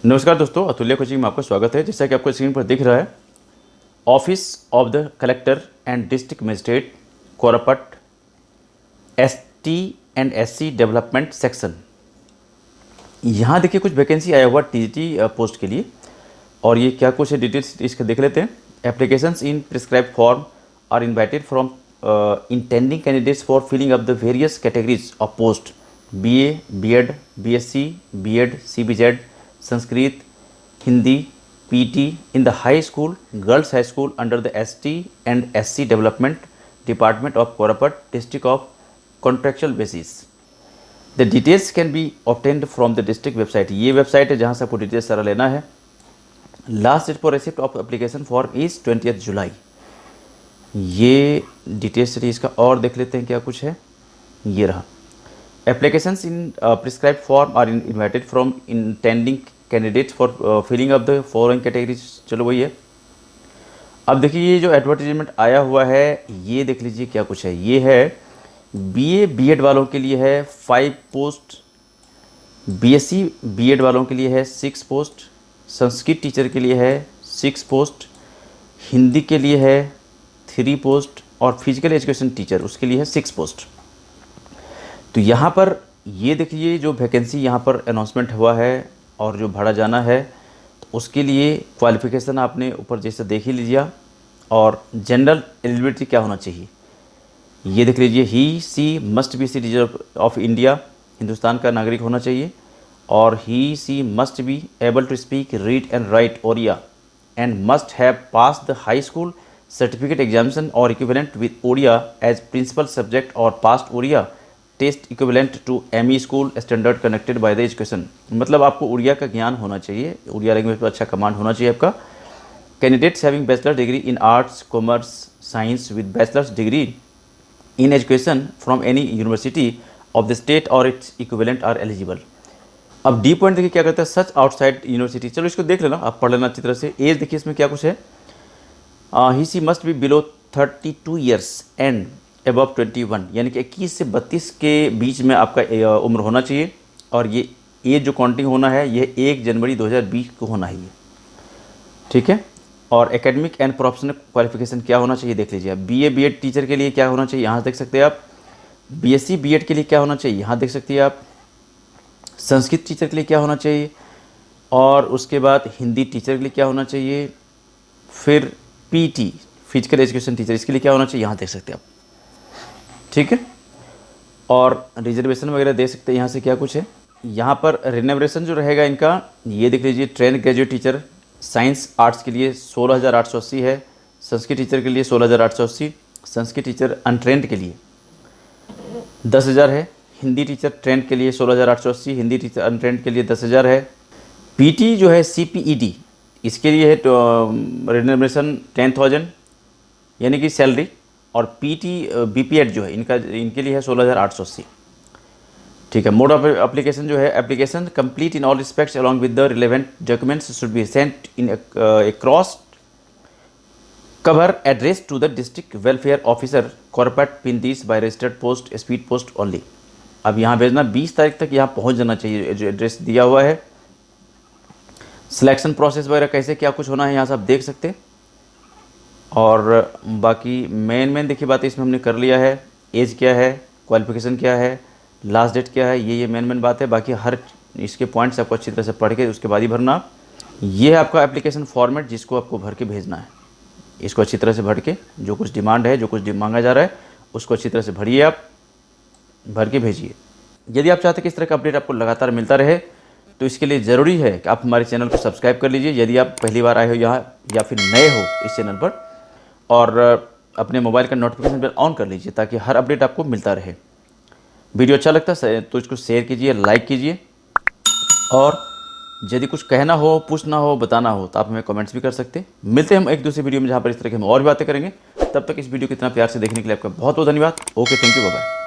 नमस्कार दोस्तों, अतुल्य कोचिंग में आपका स्वागत है। जैसा कि आपको स्क्रीन पर दिख रहा है, office of the collector and district magistrate Koraput ST and SC development section. यहाँ देखिए कुछ वैकेंसी आया हुआ टीजीटी पोस्ट के लिए, और ये क्या कुछ है डिटेल्स इसका देख लेते हैं। Applications in prescribe form are invited from intending candidates for filling up the various categories of post BA, B.Ed, BSc, B.Ed, CBZ, Sanskrit, Hindi, PT in the high school, girls high school under the ST and SC development department of Korapat district of contractual basis. The details can be obtained from the district website. ये website है जहाँ से आपको details सारा लेना है। Last date for receipt of application form is 20 July. ये details इसका और देख लेते हैं क्या कुछ है। ये रहा। Applications in prescribed form are invited from intending candidates for filling up the following categories। चलो वही है। अब देखिए ये जो एडवर्टीजमेंट आया हुआ है, ये देख लीजिए क्या कुछ है। ये है BA B.Ed वालों के लिए है 5 पोस्ट, BSc B.Ed वालों के लिए है 6 पोस्ट, संस्कृत टीचर के लिए है 6 पोस्ट, हिंदी के लिए है 3 पोस्ट, और फिजिकल एजुकेशन टीचर उसके लिए है 6 पोस्ट। तो यहाँ पर ये देखिए जो वैकेंसी यहाँ पर अनाउंसमेंट हुआ है और जो भरा जाना है, तो उसके लिए क्वालिफ़िकेशन आपने ऊपर जैसे देख ही लीजिए। और जनरल एलिजिबिलिटी क्या होना चाहिए ये देख लीजिए। He she must be citizen of India, Hindustan का नागरिक होना चाहिए। और he she must be able to speak read and write Odia and must have pass the high school certificate examination और equivalent with Odia as principal subject और passed Odia test equivalent to ME school standard connected by the education. मतलब आपको उड़िया का ज्ञान होना चाहिए, Odia language पर अच्छा कमांड होना चाहिए आपका। Candidates having bachelor degree in arts commerce science with bachelors degree in education from any university of the state और इट्स इक्विवेलेंट आर एलिजिबल। अब डी पॉइंट देखिए क्या करता है, सच आउटसाइड यूनिवर्सिटी। चलो इसको देख लेना, आप पढ़ लेना अच्छी तरह से। एज देखिए इसमें क्या कुछ है। He she must be below 32 years and above 21, यानी कि 21 से 32 के बीच में आपका उम्र होना चाहिए। और ये एज जो काउंटिंग होना है ये 1 जनवरी 2020 को होना है ये, ठीक है। और एकेडमिक एंड प्रोफेशनल क्वालिफिकेशन क्या होना चाहिए देख लीजिए। BA B.Ed टीचर के लिए क्या होना चाहिए यहाँ देख सकते हैं आप। BSc B.Ed के लिए क्या होना चाहिए यहाँ देख सकते हैं आप। संस्कृत टीचर के लिए क्या होना चाहिए, और उसके बाद हिंदी टीचर के लिए क्या होना चाहिए। फिर PT फिजिकल एजुकेशन टीचर इसके लिए क्या होना चाहिए यहाँ देख सकते हैं आप, ठीक है। और रिजर्वेशन वगैरह दे सकते हैं यहाँ से क्या कुछ है। यहाँ पर रिनोवेशन जो रहेगा इनका ये देख लीजिए। Train graduate teacher science arts के लिए 16,880 है, संस्कृत टीचर के लिए 16,880, संस्कृत टीचर अनट्रेंड के लिए 10,000 है, हिंदी टीचर ट्रेंड के लिए 16,880, हिंदी टीचर अनट्रेंड के लिए 10,000 है। PT जो है CPED इसके लिए है रिनोवेशन 10,000 यानी कि सैलरी। और PT BPED जो है इनके लिए है 16,880, ठीक है। मोड ऑफ एप्लीकेशन जो है, application complete in all respects along with the relevant documents should be sent in a cross cover address to the district welfare officer corporate pin this by registered post speed post only. अब यहाँ भेजना 20 तारीख तक यहाँ पहुँच जाना चाहिए जो एड्रेस दिया हुआ है। सिलेक्शन प्रोसेस वगैरह कैसे क्या कुछ होना है यहाँ से आप देख सकते हैं। और बाकी मेन देखिए बात इसमें हमने कर लिया है। एज क्या है, क्वालिफिकेशन क्या है, लास्ट डेट क्या है, ये मेन बात है। बाकी हर इसके पॉइंट्स आपको अच्छी तरह से पढ़ के उसके बाद ही भरना। ये है आपका एप्लीकेशन फॉर्मेट जिसको आपको भर के भेजना है। इसको अच्छी तरह से भर के जो कुछ डिमांड है, जो कुछ मांगा जा रहा है उसको अच्छी तरह से भरिए, आप भर के भेजिए। यदि आप चाहते हैं कि इस तरह का अपडेट आपको लगातार मिलता रहे तो इसके लिए ज़रूरी है कि आप हमारे चैनल को सब्सक्राइब कर लीजिए यदि आप पहली बार आए हो यहाँ या फिर नए हो इस चैनल पर, और अपने मोबाइल का नोटिफिकेशन बेल ऑन कर लीजिए ताकि हर अपडेट आपको मिलता रहे। वीडियो अच्छा लगता है तो इसको शेयर कीजिए, लाइक कीजिए, और यदि कुछ कहना हो, पूछना हो, बताना हो तो आप हमें कमेंट्स भी कर सकते हैं। मिलते हैं हम एक दूसरे वीडियो में जहाँ पर इस तरह की हम और भी बातें करेंगे। तब तक इस वीडियो को इतना प्यार से देखने के लिए आपका बहुत बहुत धन्यवाद। Okay, thank you, bye bye.